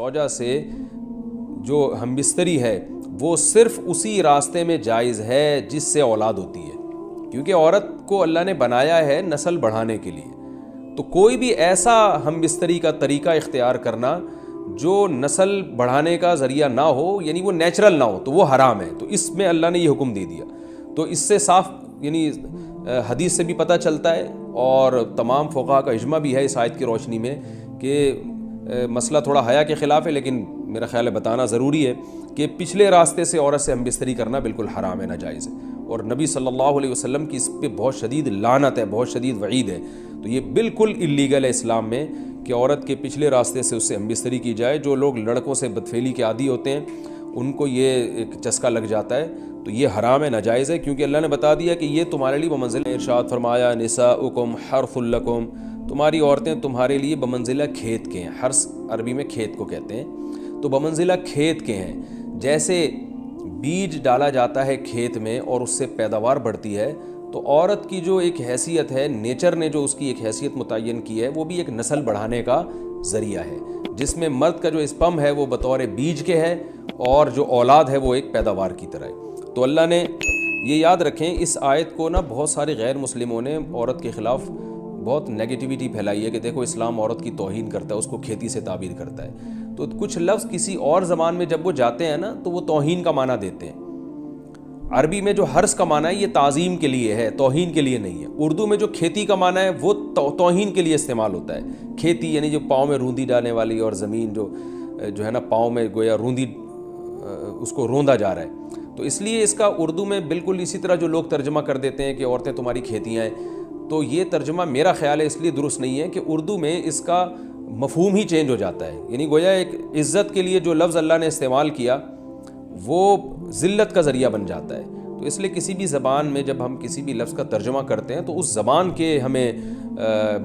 زوجہ سے جو ہم بستری ہے وہ صرف اسی راستے میں جائز ہے جس سے اولاد ہوتی ہے، کیونکہ عورت کو اللہ نے بنایا ہے نسل بڑھانے کے لیے. تو کوئی بھی ایسا ہم بستری کا طریقہ اختیار کرنا جو نسل بڑھانے کا ذریعہ نہ ہو، یعنی وہ نیچرل نہ ہو، تو وہ حرام ہے. تو اس میں اللہ نے یہ حکم دے دیا. تو اس سے صاف یعنی حدیث سے بھی پتہ چلتا ہے اور تمام فقہا کا اجماع بھی ہے اس آیت کی روشنی میں کہ مسئلہ تھوڑا حیا کے خلاف ہے، لیکن میرا خیال ہے بتانا ضروری ہے کہ پچھلے راستے سے عورت سے ہم بستری کرنا بالکل حرام ہے، ناجائز ہے. اور نبی صلی اللہ علیہ وسلم کی اس پہ بہت شدید لعنت ہے، بہت شدید وعید ہے. تو یہ بالکل اللیگل ہے اسلام میں کہ عورت کے پچھلے راستے سے اس سے ہم بستری کی جائے. جو لوگ لڑکوں سے بدفعلی کے عادی ہوتے ہیں ان کو یہ ایک چسکا لگ جاتا ہے، تو یہ حرام ہے، ناجائز ہے، کیونکہ اللہ نے بتا دیا کہ یہ تمہارے لیے بمنزلہ. ارشاد فرمایا نساؤکم حرث لکم، تمہاری عورتیں تمہارے لیے بمنزلہ کھیت کے ہیں. حرث عربی میں کھیت کو کہتے ہیں. تو بمنزلہ کھیت کے ہیں. جیسے بیج ڈالا جاتا ہے کھیت میں اور اس سے پیداوار بڑھتی ہے، تو عورت کی جو ایک حیثیت ہے، نیچر نے جو اس کی ایک حیثیت متعین کی ہے، وہ بھی ایک نسل بڑھانے کا ذریعہ ہے، جس میں مرد کا جو اسپم ہے وہ بطور بیج کے ہے اور جو اولاد ہے وہ ایک پیداوار کی طرح ہے. تو اللہ نے یہ یاد رکھیں، اس آیت کو نا بہت سارے غیر مسلموں نے عورت کے خلاف بہت نیگیٹیوٹی پھیلائی ہے کہ دیکھو اسلام عورت کی توہین کرتا ہے، اس کو کھیتی سے تعبیر کرتا ہے. تو کچھ لفظ کسی اور زبان میں جب وہ جاتے ہیں نا تو وہ توہین کا معنی دیتے ہیں. عربی میں جو حرث کا معنی ہے یہ تعظیم کے لیے ہے، توہین کے لیے نہیں ہے. اردو میں جو کھیتی کا معنی ہے وہ توہین کے لیے استعمال ہوتا ہے. کھیتی یعنی جو پاؤں میں روندی ڈالنے والی، اور زمین جو ہے نا پاؤں میں گویا روندی اس کو روندا جا رہا ہے. تو اس لیے اس کا اردو میں بالکل اسی طرح جو لوگ ترجمہ کر دیتے ہیں کہ عورتیں تمہاری کھیتیاں ہیں، تو یہ ترجمہ میرا خیال ہے اس لیے درست نہیں ہے کہ اردو میں اس کا مفہوم ہی چینج ہو جاتا ہے. یعنی گویا ایک عزت کے لیے جو لفظ اللہ نے استعمال کیا وہ ذلت کا ذریعہ بن جاتا ہے. تو اس لیے کسی بھی زبان میں جب ہم کسی بھی لفظ کا ترجمہ کرتے ہیں تو اس زبان کے ہمیں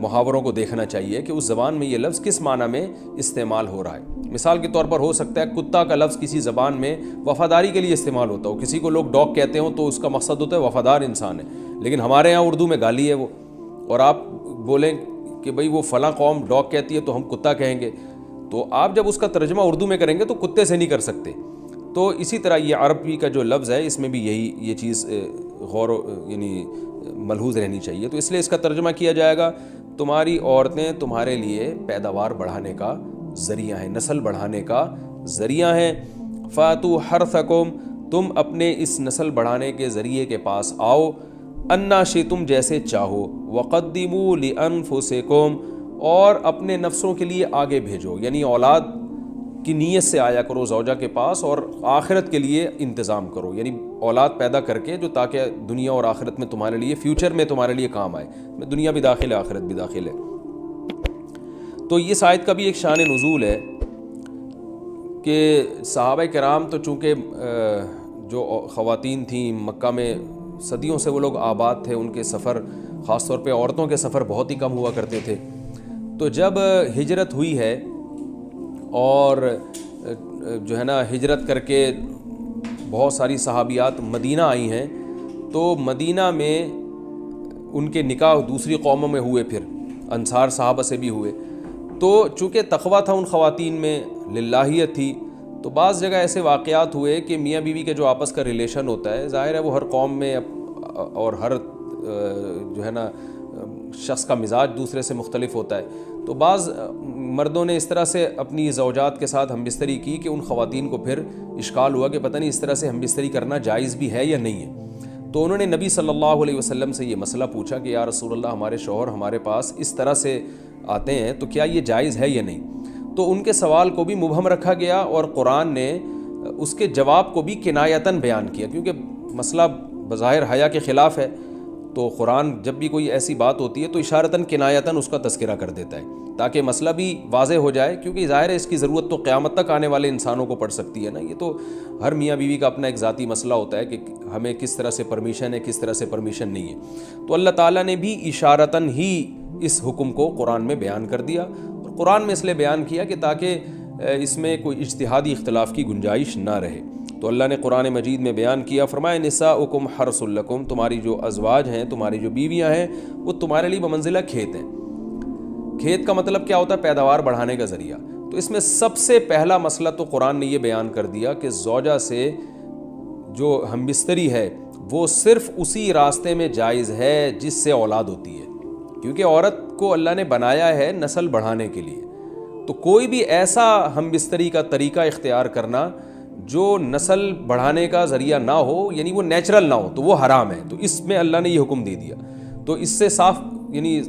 محاوروں کو دیکھنا چاہیے کہ اس زبان میں یہ لفظ کس معنی میں استعمال ہو رہا ہے. مثال کے طور پر ہو سکتا ہے کتا کا لفظ کسی زبان میں وفاداری کے لیے استعمال ہوتا ہو، کسی کو لوگ ڈاگ کہتے ہوں تو اس کا مقصد ہوتا ہے وفادار انسان ہے، لیکن ہمارے یہاں اردو میں گالی ہے وہ. اور آپ بولیں کہ بھئی وہ فلاں قوم ڈاگ کہتی ہے تو ہم کتا کہیں گے، تو آپ جب اس کا ترجمہ اردو میں کریں گے تو کتے سے نہیں کر سکتے. تو اسی طرح یہ عربی کا جو لفظ ہے اس میں بھی یہ چیز غور یعنی ملحوظ رہنی چاہیے. تو اس لیے اس کا ترجمہ کیا جائے گا تمہاری عورتیں تمہارے لیے پیداوار بڑھانے کا ذریعہ ہیں، نسل بڑھانے کا ذریعہ ہیں. فاتو حرثکم، تم اپنے اس نسل بڑھانے کے ذریعے کے پاس آؤ، انا شئتم، جیسے چاہو، وقدموا لانفسکم، اور اپنے نفسوں کے لیے آگے بھیجو. یعنی اولاد کی نیت سے آیا کرو زوجہ کے پاس اور آخرت کے لیے انتظام کرو، یعنی اولاد پیدا کر کے جو تاکہ دنیا اور آخرت میں تمہارے لیے فیوچر میں تمہارے لیے کام آئے. دنیا بھی داخل ہے، آخرت بھی داخل ہے. تو اس آیت کا بھی ایک شان نزول ہے کہ صحابہ کرام تو چونکہ جو خواتین تھیں مکہ میں صدیوں سے وہ لوگ آباد تھے، ان کے سفر خاص طور پہ عورتوں کے سفر بہت ہی کم ہوا کرتے تھے. تو جب ہجرت ہوئی ہے اور جو ہے نا ہجرت کر کے بہت ساری صحابیات مدینہ آئی ہیں، تو مدینہ میں ان کے نکاح دوسری قوموں میں ہوئے، پھر انصار صحابہ سے بھی ہوئے. تو چونکہ تقویٰ تھا ان خواتین میں، للہیت تھی، تو بعض جگہ ایسے واقعات ہوئے کہ میاں بیوی کے جو آپس کا ریلیشن ہوتا ہے، ظاہر ہے وہ ہر قوم میں اور ہر جو ہے نا شخص کا مزاج دوسرے سے مختلف ہوتا ہے. تو بعض مردوں نے اس طرح سے اپنی زوجات کے ساتھ ہم بستری کی کہ ان خواتین کو پھر اشکال ہوا کہ پتہ نہیں اس طرح سے ہم بستری کرنا جائز بھی ہے یا نہیں ہے. تو انہوں نے نبی صلی اللہ علیہ وسلم سے یہ مسئلہ پوچھا کہ یا رسول اللہ، ہمارے شوہر ہمارے پاس اس طرح سے آتے ہیں تو کیا یہ جائز ہے یا نہیں. تو ان کے سوال کو بھی مبہم رکھا گیا اور قرآن نے اس کے جواب کو بھی کنایتاً بیان کیا، کیونکہ مسئلہ بظاہر حیا کے خلاف ہے. تو قرآن جب بھی کوئی ایسی بات ہوتی ہے تو اشارتاً کنایتاً اس کا تذکرہ کر دیتا ہے تاکہ مسئلہ بھی واضح ہو جائے، کیونکہ ظاہر ہے اس کی ضرورت تو قیامت تک آنے والے انسانوں کو پڑ سکتی ہے نا. یہ تو ہر میاں بیوی کا اپنا ایک ذاتی مسئلہ ہوتا ہے کہ ہمیں کس طرح سے پرمیشن ہے، کس طرح سے پرمیشن نہیں ہے. تو اللہ تعالیٰ نے بھی اشارتاً ہی اس حکم کو قرآن میں بیان کر دیا، اور قرآن میں اس لیے بیان کیا کہ تاکہ اس میں کوئی اجتہادی اختلاف کی گنجائش نہ رہے. تو اللہ نے قرآن مجید میں بیان کیا، فرمایا نساؤکم حرث لکم، تمہاری جو ازواج ہیں، تمہاری جو بیویاں ہیں، وہ تمہارے لیے بمنزلہ کھیت ہیں. کھیت کا مطلب کیا ہوتا ہے؟ پیداوار بڑھانے کا ذریعہ. تو اس میں سب سے پہلا مسئلہ تو قرآن نے یہ بیان کر دیا کہ زوجہ سے جو ہم بستری ہے وہ صرف اسی راستے میں جائز ہے جس سے اولاد ہوتی ہے، کیونکہ عورت کو اللہ نے بنایا ہے نسل بڑھانے کے لیے. تو کوئی بھی ایسا ہم بستری کا طریقہ اختیار کرنا جو نسل بڑھانے کا ذریعہ نہ ہو، یعنی وہ نیچرل نہ ہو، تو وہ حرام ہے. تو اس میں اللہ نے یہ حکم دے دیا. تو اس سے صاف یعنی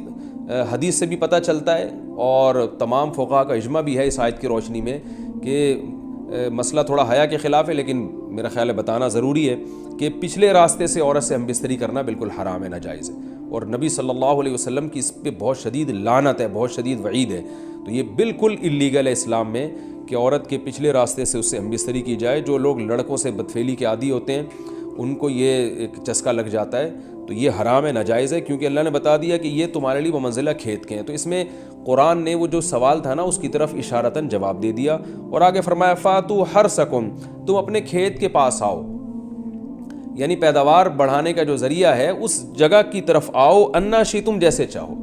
حدیث سے بھی پتہ چلتا ہے اور تمام فقہاء کا اجماع بھی ہے اس آیت کی روشنی میں کہ مسئلہ تھوڑا حیا کے خلاف ہے، لیکن میرا خیال ہے بتانا ضروری ہے کہ پچھلے راستے سے عورت سے ہم بستری کرنا بالکل حرام ہے، ناجائز ہے. اور نبی صلی اللہ علیہ وسلم کی اس پہ بہت شدید لعنت ہے، بہت شدید وعید ہے. تو یہ بالکل اللیگل ہے اسلام میں کہ عورت کے پچھلے راستے سے اس سے ہم بستری کی جائے. جو لوگ لڑکوں سے بدفعلی کے عادی ہوتے ہیں ان کو یہ ایک چسکا لگ جاتا ہے، تو یہ حرام ہے، ناجائز ہے، کیونکہ اللہ نے بتا دیا کہ یہ تمہارے لیے بمنزلہ کھیت کے ہیں. تو اس میں قرآن نے وہ جو سوال تھا نا اس کی طرف اشارتاً جواب دے دیا اور آگے فرمایا فاتو حرثکم، تم اپنے کھیت کے پاس آؤ، یعنی پیداوار بڑھانے کا جو ذریعہ ہے اس جگہ کی طرف آؤ، انا شئتم، جیسے چاہو،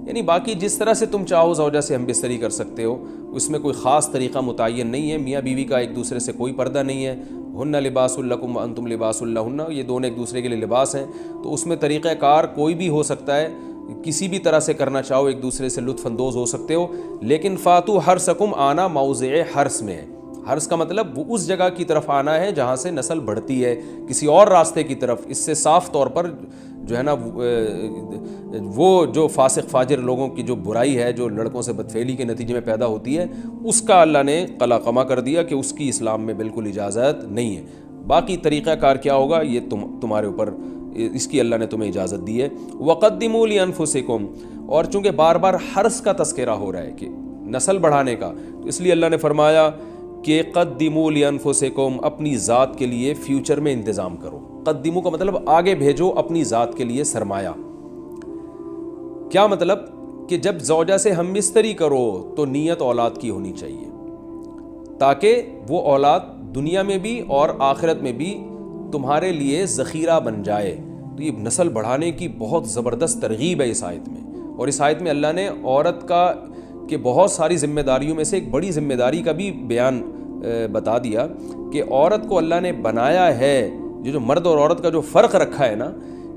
یعنی باقی جس طرح سے تم چاہو زوجہ سے ہم بستری کر سکتے ہو، اس میں کوئی خاص طریقہ متعین نہیں ہے. میاں بیوی کا ایک دوسرے سے کوئی پردہ نہیں ہے. ہن لباس لکم وانتم لباس لہن، یہ دونوں ایک دوسرے کے لیے لباس ہیں. تو اس میں طریقہ کار کوئی بھی ہو سکتا ہے، کسی بھی طرح سے کرنا چاہو ایک دوسرے سے لطف اندوز ہو سکتے ہو. لیکن فاتو حرثکم، آنا موضع حرث میں ہے. حرث کا مطلب وہ اس جگہ کی طرف آنا ہے جہاں سے نسل بڑھتی ہے، کسی اور راستے کی طرف. اس سے صاف طور پر جو ہے نا وہ جو فاسق فاجر لوگوں کی جو برائی ہے جو لڑکوں سے بدفعلی کے نتیجے میں پیدا ہوتی ہے، اس کا اللہ نے قلع قمع کر دیا کہ اس کی اسلام میں بالکل اجازت نہیں ہے. باقی طریقہ کار کیا ہوگا یہ تمہارے اوپر، اس کی اللہ نے تمہیں اجازت دی ہے. وَقَدِّمُوا لِأَنفُسِكُمْ، اور چونکہ بار بار حرث کا تذکرہ ہو رہا ہے کہ نسل بڑھانے کا، تو اس لیے اللہ نے فرمایا کہ قدموا لانفسکم، اپنی ذات کے لیے فیوچر میں انتظام کرو. قدموا کا مطلب آگے بھیجو اپنی ذات کے لیے سرمایہ. کیا مطلب کہ جب زوجہ سے ہم بستری کرو تو نیت اولاد کی ہونی چاہیے، تاکہ وہ اولاد دنیا میں بھی اور آخرت میں بھی تمہارے لیے ذخیرہ بن جائے. تو یہ نسل بڑھانے کی بہت زبردست ترغیب ہے اس آیت میں. اور اس آیت میں اللہ نے عورت کا کہ بہت ساری ذمہ داریوں میں سے ایک بڑی ذمہ داری کا بھی بیان بتا دیا کہ عورت کو اللہ نے بنایا ہے. جو مرد اور عورت کا جو فرق رکھا ہے نا،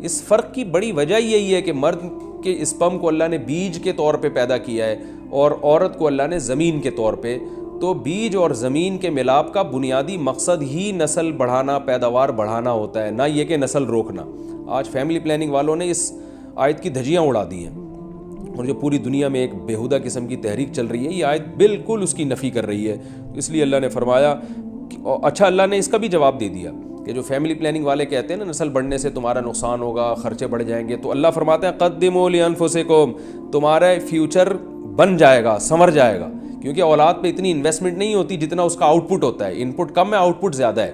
اس فرق کی بڑی وجہ یہی ہے کہ مرد کے اسپم کو اللہ نے بیج کے طور پہ پیدا کیا ہے اور عورت کو اللہ نے زمین کے طور پہ. تو بیج اور زمین کے ملاپ کا بنیادی مقصد ہی نسل بڑھانا، پیداوار بڑھانا ہوتا ہے، نہ یہ کہ نسل روکنا. آج فیملی پلاننگ والوں نے اس آیت کی دھجیاں اڑا دی ہیں، اور جو پوری دنیا میں ایک بیہودہ قسم کی تحریک چل رہی ہے، یہ آیت بالکل اس کی نفی کر رہی ہے. اس لیے اللہ نے فرمایا اچھا، اللہ نے اس کا بھی جواب دے دیا کہ جو فیملی پلاننگ والے کہتے ہیں نا نسل بڑھنے سے تمہارا نقصان ہوگا، خرچے بڑھ جائیں گے، تو اللہ فرماتا ہے قدموا لانفسکم، تمہارا فیوچر بن جائے گا، سنور جائے گا. کیونکہ اولاد پہ اتنی انویسٹمنٹ نہیں ہوتی جتنا اس کا آؤٹ پٹ ہوتا ہے. ان پٹ کم ہے، آؤٹ پٹ زیادہ ہے.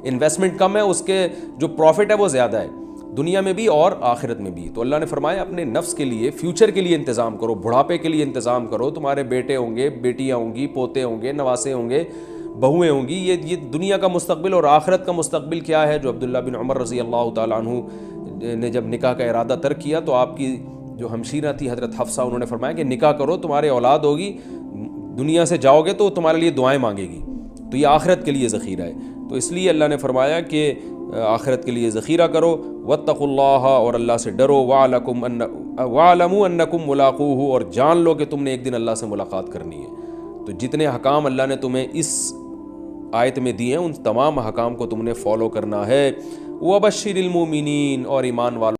انویسٹمنٹ کم ہے، اس کے جو پروفٹ ہے وہ زیادہ ہے، دنیا میں بھی اور آخرت میں بھی. تو اللہ نے فرمایا اپنے نفس کے لیے، فیوچر کے لیے انتظام کرو، بڑھاپے کے لیے انتظام کرو. تمہارے بیٹے ہوں گے، بیٹیاں ہوں گی، پوتے ہوں گے، نواسے ہوں گے، بہویں ہوں گی. یہ دنیا کا مستقبل اور آخرت کا مستقبل کیا ہے. جو عبداللہ بن عمر رضی اللہ تعالیٰ عنہ نے جب نکاح کا ارادہ ترک کیا تو آپ کی جو ہمشیرہ تھی حضرت حفصہ، انہوں نے فرمایا کہ نکاح کرو، تمہارے اولاد ہوگی، دنیا سے جاؤ گے تو تمہارے لیے دعائیں مانگے گی. تو یہ آخرت کے لیے ذخیرہ ہے. تو اس لیے اللہ نے فرمایا کہ آخرت کے لیے ذخیرہ کرو. واتقوا اللہ، اور اللہ سے ڈرو. واعلموا انکم ملاقوہ، اور جان لو کہ تم نے ایک دن اللہ سے ملاقات کرنی ہے. تو جتنے حکام اللہ نے تمہیں اس آیت میں دیے ہیں ان تمام حکام کو تم نے فالو کرنا ہے. وبشر المؤمنین، اور ایمان والوں